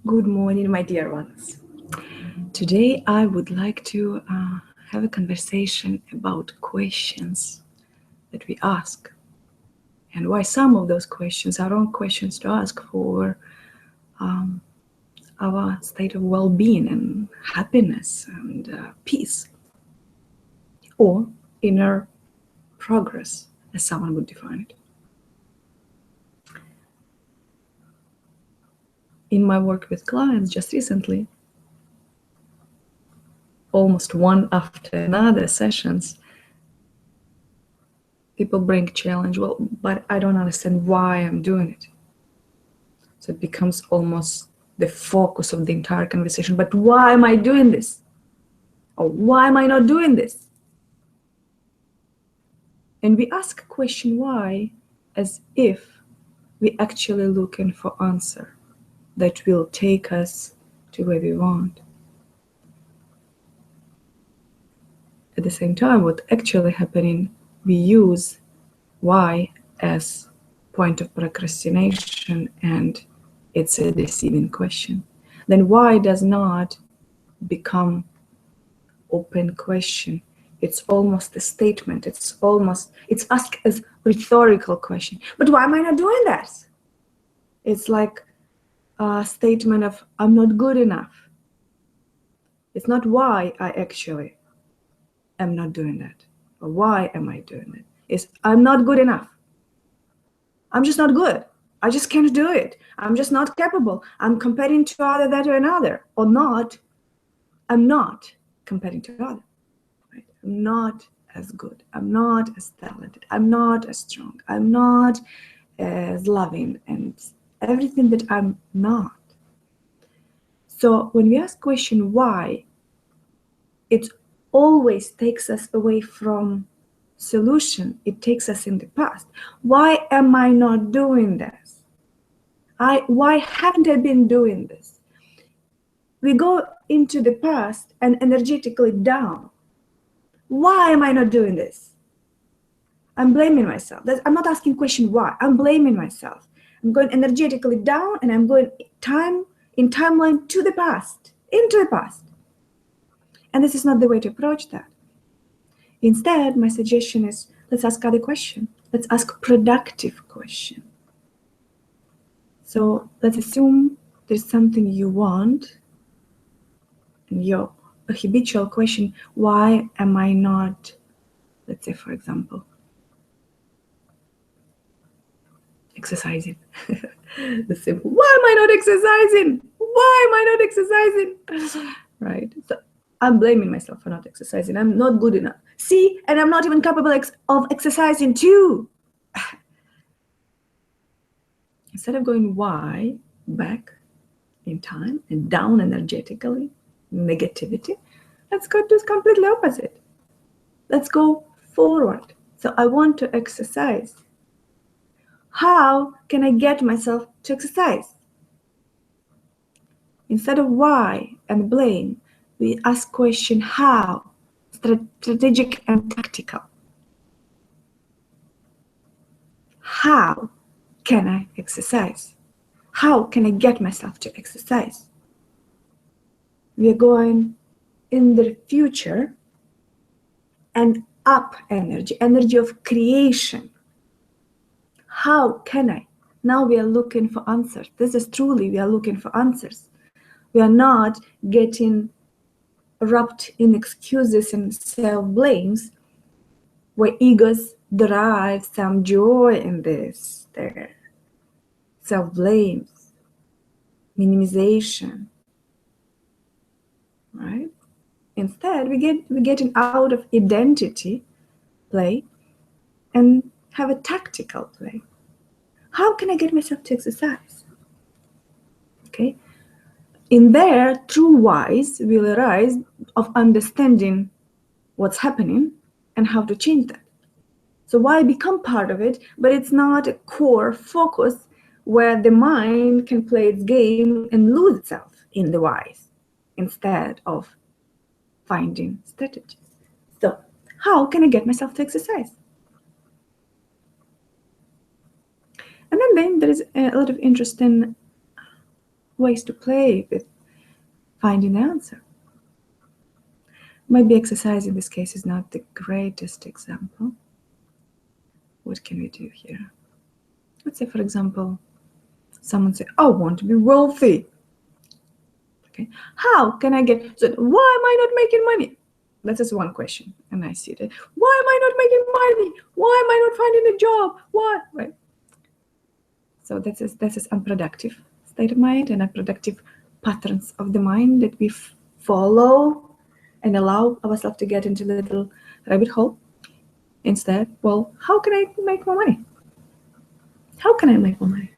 Good morning, my dear ones. Today I would like to have a conversation about questions that we ask and why some of those questions are wrong questions to ask for our state of well-being and happiness and peace or inner progress, as someone would define it. In my work with clients just recently, almost one after another sessions, people bring challenge, well, but I don't understand why I'm doing it. So it becomes almost the focus of the entire conversation. But why am I doing this? Or why am I not doing this? And we ask a question why as if we're actually looking for answer that will take us to where we want. At the same time, what's actually happening, we use why as point of procrastination, and it's a deceiving question. Then why does not become open question? It's almost a statement. It's asked as rhetorical question. But why am I not doing that? It's like a statement of I'm not good enough. It's not why I actually am not doing that. Or why am I doing it? It's I'm not good enough. I'm just not good. I just can't do it. I'm just not capable. I'm comparing to other, that, or another. Or not. I'm not comparing to other. Right? I'm not as good. I'm not as talented. I'm not as strong. I'm not as loving and everything that I'm not. So when we ask question why, it always takes us away from solution. It takes us in the past. Why am I not doing this? Why haven't I been doing this? We go into the past and energetically down. Why am I not doing this? I'm blaming myself. I'm not asking question why. I'm blaming myself. I'm going energetically down and I'm going in timeline to the past, into the past. And this is not the way to approach that. Instead, my suggestion is let's ask other question. Let's ask productive question. So let's assume there's something you want and your habitual question, why am I not, let's say for example, exercising? The simple, why am I not exercising? Why am I not exercising? Right? So I'm blaming myself for not exercising. I'm not good enough. See, and I'm not even capable of exercising too. Instead of going why back in time and down energetically, negativity, let's go to completely opposite. Let's go forward. So I want to exercise. How can I get myself to exercise? Instead of why and blame, we ask question how, strategic and tactical. How can I exercise? How can I get myself to exercise? We are going in the future and up energy of creation. How can I? Now we are looking for answers. This is truly, we are looking for answers. We are not getting wrapped in excuses and self-blames where egos derive some joy in this. There, self-blames, minimization, right? Instead, we're getting out of identity play and have a tactical play. How can I get myself to exercise? Okay. In there, true whys will arise of understanding what's happening and how to change that. So why become part of it, but it's not a core focus where the mind can play its game and lose itself in the whys instead of finding strategies. So how can I get myself to exercise? And then there is a lot of interesting ways to play with finding the answer. Maybe exercise in this case is not the greatest example. What can we do here? Let's say, for example, someone say, I want to be wealthy. Okay, how can I get, so why am I not making money? That's just one question. And I see that, why am I not making money? Why am I not finding a job? Why? Right. So that's is unproductive state of mind and unproductive patterns of the mind that we follow and allow ourselves to get into a little rabbit hole. Instead, well, how can I make more money? How can I make more money?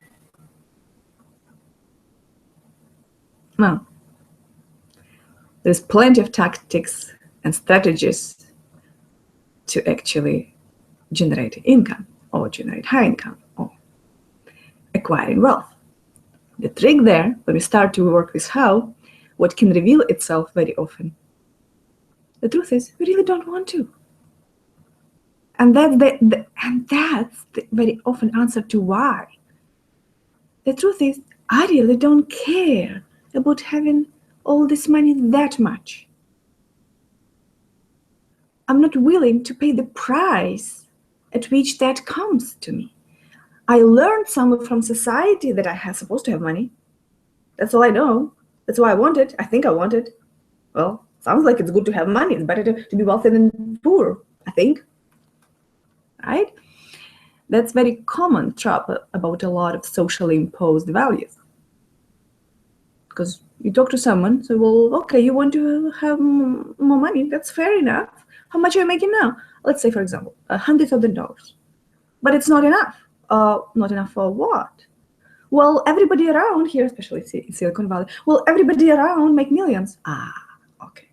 Now, there's plenty of tactics and strategies to actually generate income or generate high income or acquiring wealth. The trick there, when we start to work with how, what can reveal itself very often, the truth is we really don't want to. And that's the very often answer to why. The truth is, I really don't care about having all this money that much. I'm not willing to pay the price at which that comes to me. I learned somewhere from society that I was supposed to have money. That's all I know. That's why I want it. I think I want it. Well, sounds like it's good to have money. It's better to be wealthy than poor, I think. Right? That's very common trope about a lot of socially imposed values. Because you talk to someone, say, well, okay, you want to have more money. That's fair enough. How much are you making now? Let's say, for example, $100,000. But it's not enough. Not enough for what? Well, everybody around here, especially in Silicon Valley, well, everybody around make millions. Okay.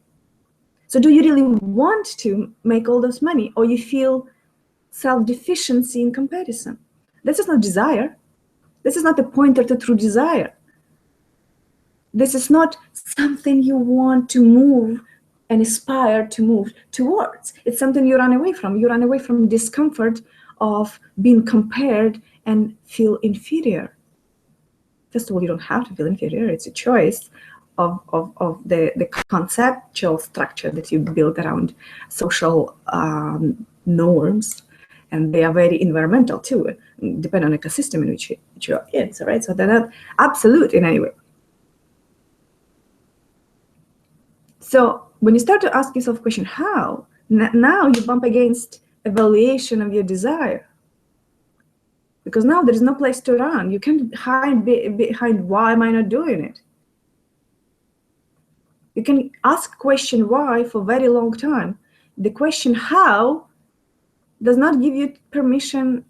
So do you really want to make all this money, or you feel self-deficiency in comparison? This is not desire. This is not the pointer to true desire. This is not something you want to move and aspire to move towards. It's something you run away from. You run away from discomfort of being compared and feel inferior. First of all, you don't have to feel inferior. It's a choice of the conceptual structure that you build around social norms. And they are very environmental too, depending on the ecosystem in which you're in. So, right? So they're not absolute in any way. So when you start to ask yourself the question, how? Now you bump against evaluation of your desire. Because now there is no place to run. You can't hide behind, why am I not doing it? You can ask question why for a very long time. The question how does not give you permission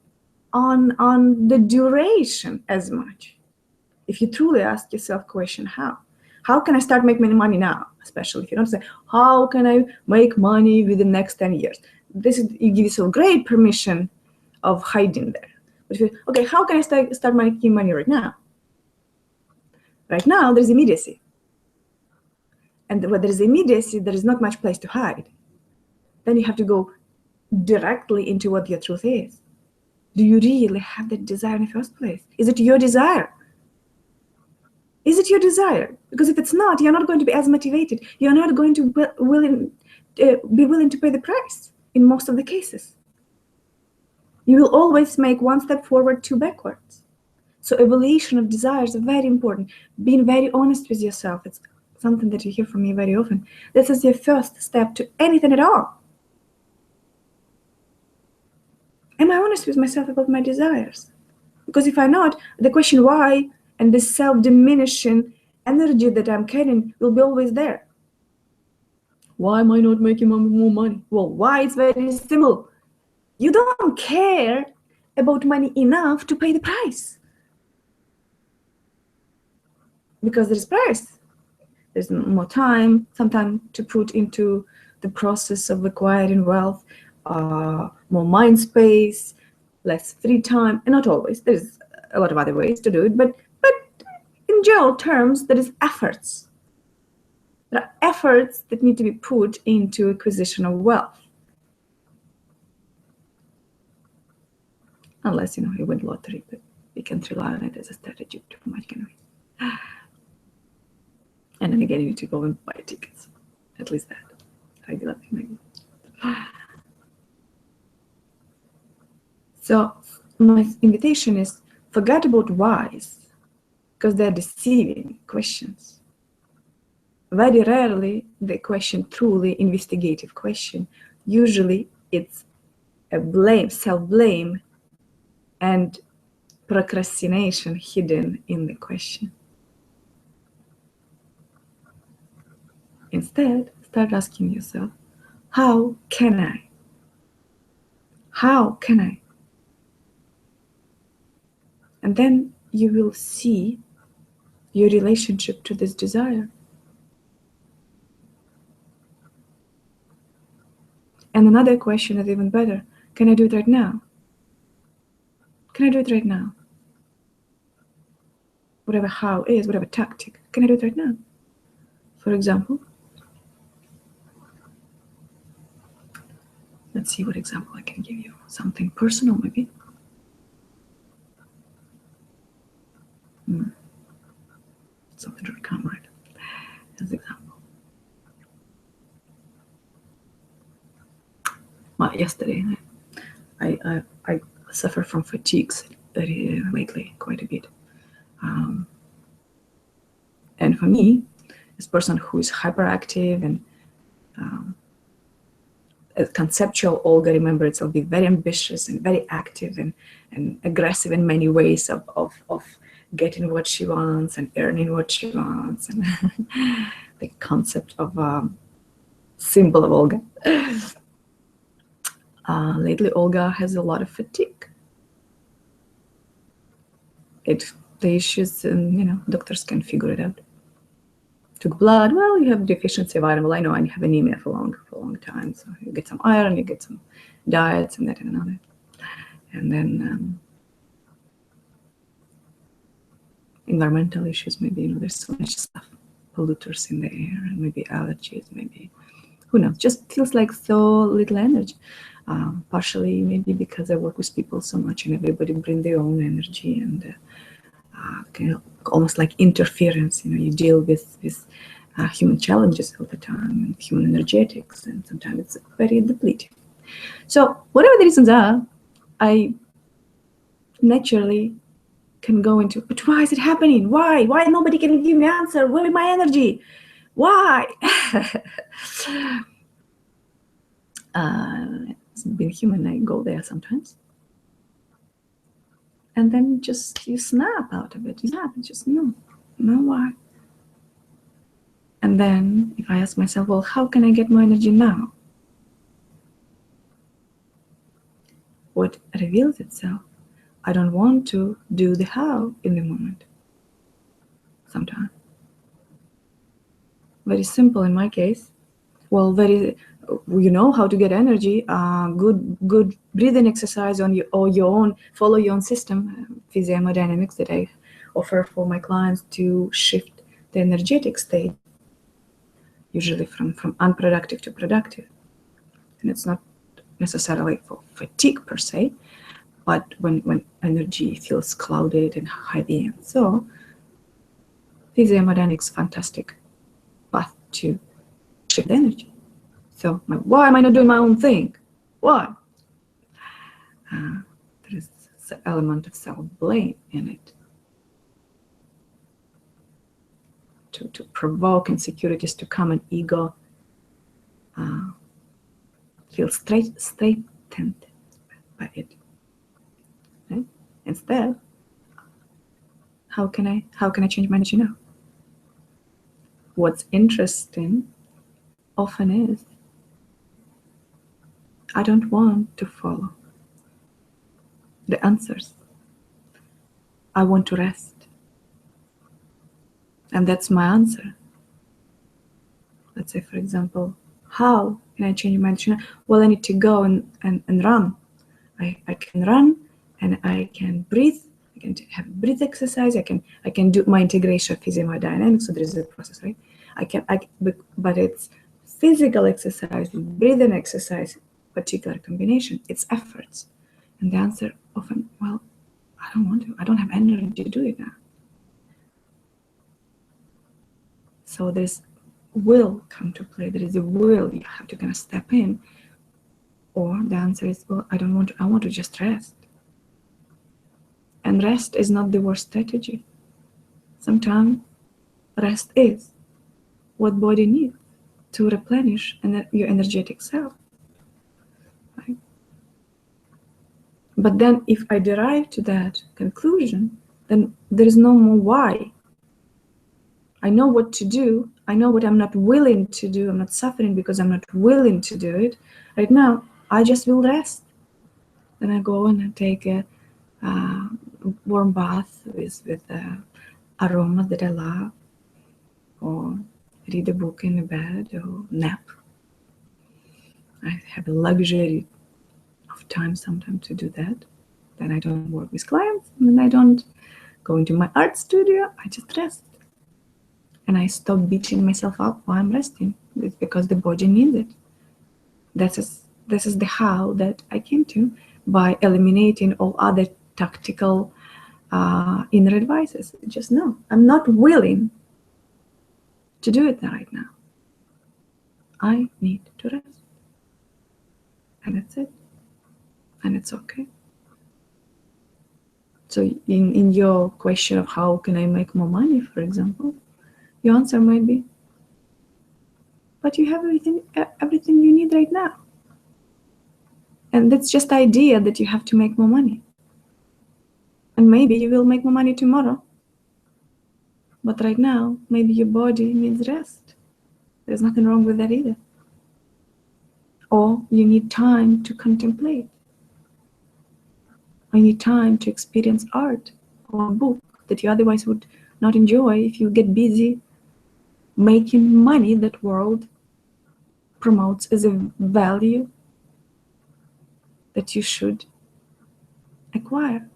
on the duration as much. If you truly ask yourself question how can I start making money now? Especially if you don't say, how can I make money within the next 10 years? You give yourself great permission of hiding there. But if you, okay, how can I start making money right now? Right now, there's immediacy. And where there's immediacy, there is not much place to hide. Then you have to go directly into what your truth is. Do you really have that desire in the first place? Is it your desire? Is it your desire? Because if it's not, you're not going to be as motivated. You're not going to be willing to pay the price in most of the cases. You will always make one step forward, two backwards. So evaluation of desires is very important. Being very honest with yourself. It's something that you hear from me very often. This is your first step to anything at all. Am I honest with myself about my desires? Because if I'm not, the question why and the self-diminishing energy that I'm carrying will be always there. Why am I not making more money? Well, why? It's very simple. You don't care about money enough to pay the price. Because there's price. There's more time, sometimes to put into the process of acquiring wealth, more mind space, less free time, and not always. There's a lot of other ways to do it, but in general terms, there is efforts. There are efforts that need to be put into acquisition of wealth. Unless, you win lottery, but we can't rely on it as a strategy too much, can we? getting you to go and buy tickets. At least that. I love it, maybe. So my invitation is forget about whys, because they're deceiving questions. Very rarely the question truly investigative question. Usually it's a blame, self-blame, and procrastination hidden in the question. Instead, start asking yourself, how can I? How can I? And then you will see your relationship to this desire. And another question is even better. Can I do it right now? Can I do it right now? Whatever how is, whatever tactic, can I do it right now? For example, let's see what example I can give you. Something personal, maybe. Something to come right as example. Well, yesterday, I suffer from fatigues lately quite a bit. And for me, this person who is hyperactive and conceptual Olga, remember, it'll be very ambitious and very active and aggressive in many ways of getting what she wants and earning what she wants, and the concept of symbol of Olga. Lately, Olga has a lot of fatigue. The issues, doctors can figure it out. Took blood. Well, you have deficiency of vitamin. Well, I know I have anemia for a long time. So you get some iron, you get some diets, and that and another. And then environmental issues. Maybe there's so much stuff, polluters in the air, and maybe allergies. Maybe who knows? Just feels like so little energy. Partially maybe because I work with people so much, and everybody bring their own energy and. Almost like interference, you deal with human challenges all the time, and human energetics, and sometimes it's very depleting. So whatever the reasons are, I naturally can go into, but why is it happening? Why nobody can give me an answer? Where is my energy? Why? It's being human, I go there sometimes. And then just you snap out of it. You snap and just no why. And then if I ask myself, well, how can I get more energy now? What reveals itself? I don't want to do the how in the moment. Sometimes. Very simple in my case. Well, how to get energy. Good breathing exercise on your own. Follow your own system, physiomodynamics that I offer for my clients to shift the energetic state, usually from unproductive to productive. And it's not necessarily for fatigue per se, but when energy feels clouded and heavy. And so physiomodynamics, fantastic path to shift energy. So why am I not doing my own thing? Why? There is an element of self-blame in it. To provoke insecurities to come, and ego feels straightened by it. Right? Instead, how can I change my energy now? What's interesting often is I don't want to follow the answers. I want to rest. And that's my answer. Let's say, for example, how can I change my energy? Well, I need to go and run. I can run and I can breathe. I can have breath exercise. I can do my integration of physiomodynamics. So there is a process, right? But it's physical exercise, breathing exercise, particular combination. It's efforts. And the answer often, well, I don't want to. I don't have energy to do it now. So there's will come to play. There is a will. You have to kind of step in. Or the answer is, well, I don't want to. I want to just rest. And rest is not the worst strategy. Sometimes rest is what body needs to replenish your energetic self. Right? But then if I derive to that conclusion, then there is no more why. I know what to do. I know what I'm not willing to do. I'm not suffering because I'm not willing to do it. Right now, I just will rest. Then I go and I take a warm bath with aromas that I love, or read a book in the bed, or nap. I have a luxury of time sometimes to do that. Then I don't work with clients, and then I don't go into my art studio. I just rest. And I stop beating myself up while I'm resting. It's because the body needs it. This is the how that I came to, by eliminating all other tactical inner advices. Just no, I'm not willing to do it right now. I need to rest. And that's it. And it's okay. So in your question of how can I make more money, for example, your answer might be, but you have everything you need right now. And that's just the idea that you have to make more money. And maybe you will make more money tomorrow. But right now, maybe your body needs rest. There's nothing wrong with that either. Or you need time to contemplate. Or you need time to experience art or a book that you otherwise would not enjoy if you get busy making money that world promotes as a value that you should acquire.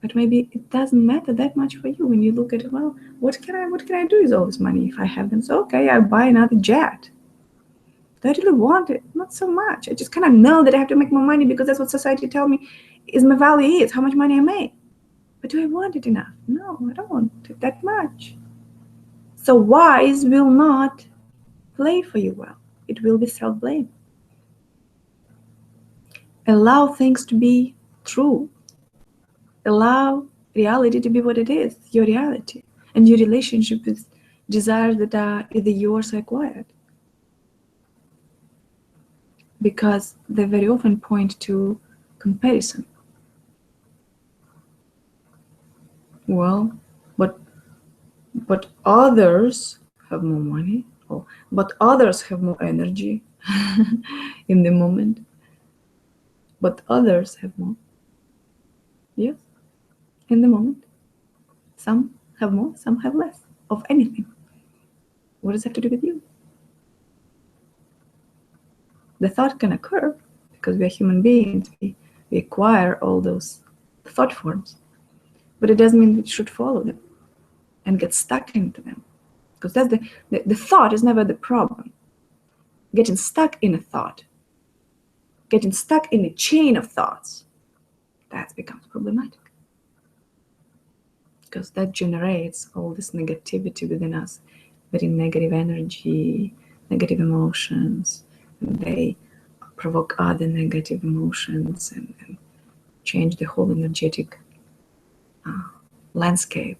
But maybe it doesn't matter that much for you when you look at it. Well, what can I do with all this money if I have them? So okay, I buy another jet. Do I really want it? Not so much. I just kind of know that I have to make more money because that's what society tells me is my value is how much money I make. But do I want it enough? No, I don't want it that much. So wise will not play for you well. It will be self-blame. Allow things to be true. Allow reality to be what it is, your reality, and your relationship with desires that are either yours or acquired. Because they very often point to comparison. Well, but others have more money, but others have more energy in the moment, but others have more. Yes, in the moment. Some have more, some have less of anything. What does that have to do with you? The thought can occur because we are human beings. We acquire all those thought forms, but it doesn't mean we should follow them and get stuck into them, because that's the thought is never the problem. Getting stuck in a thought, getting stuck in a chain of thoughts, that becomes problematic, because that generates all this negativity within us, very negative energy, negative emotions, and they provoke other negative emotions and change the whole energetic landscape.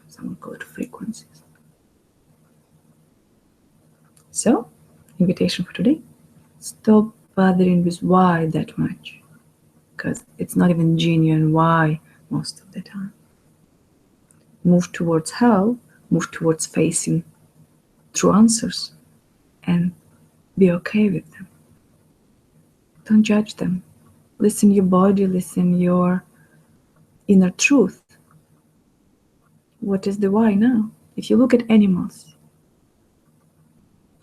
Some call it frequencies. So, invitation for today: stop bothering with why that much, because it's not even genuine why most of the time. Move towards how, move towards facing true answers, and be okay with them. Don't judge them. Listen your body, listen your inner truth. What is the why now? If you look at animals,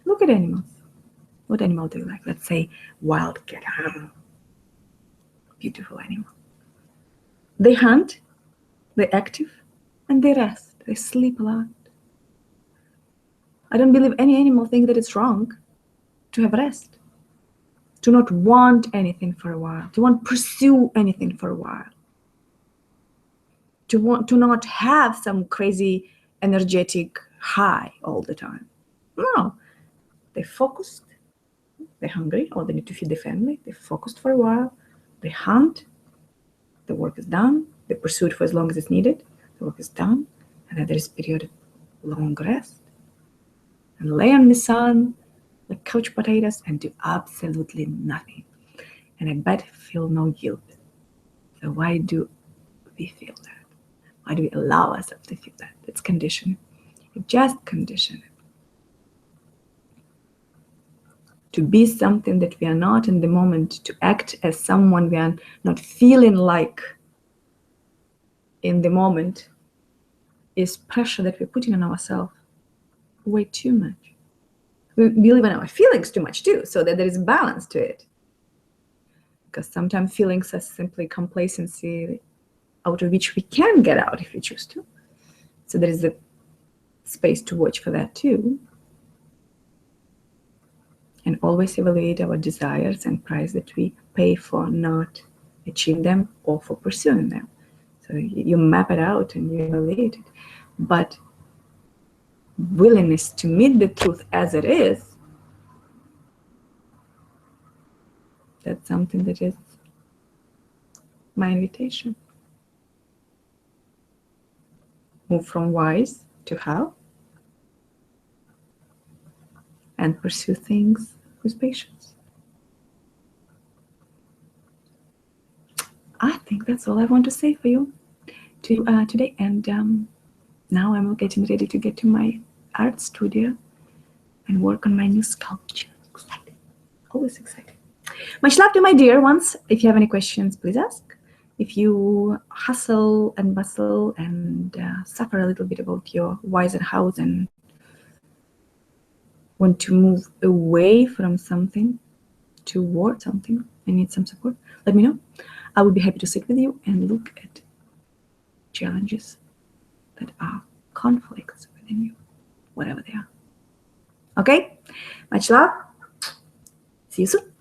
look at animals. What animal do you like? Let's say wild cat. Beautiful animal. They hunt, they're active, and they rest. They sleep a lot. I don't believe any animal thinks that it's wrong to have rest, to not want anything for a while, to want pursue anything for a while, to not have some crazy energetic high all the time. No, they focused, they're hungry, or they need to feed the family. They focused for a while, they hunt, the work is done, they pursue it for as long as it's needed, the work is done, and then there is a period of long rest, and lay on the sun like couch potatoes and do absolutely nothing. And I bet feel no guilt. So why do we feel that? Why do we allow ourselves to feel that? It's conditioning. You just condition it to be something that we are not in the moment, to act as someone we are not feeling like in the moment, is pressure that we're putting on ourselves way too much. We believe in our feelings too much too, so that there is balance to it. Because sometimes feelings are simply complacency out of which we can get out if we choose to. So there is a space to watch for that too. And always evaluate our desires and price that we pay for not achieving them or for pursuing them. So you map it out and you evaluate it. But willingness to meet the truth as it is, that's something that is my invitation. Move from wise to how, and pursue things with patience. I think that's all I want to say for you today. And now I'm getting ready to get to my art studio and work on my new sculpture. Exciting. Always exciting. Much love to my dear ones. If you have any questions, please ask. If you hustle and bustle and suffer a little bit about your whys and hows and want to move away from something toward something and need some support, let me know. I would be happy to sit with you and look at challenges that are conflicts within you, whatever they are. Okay? Much love. See you soon.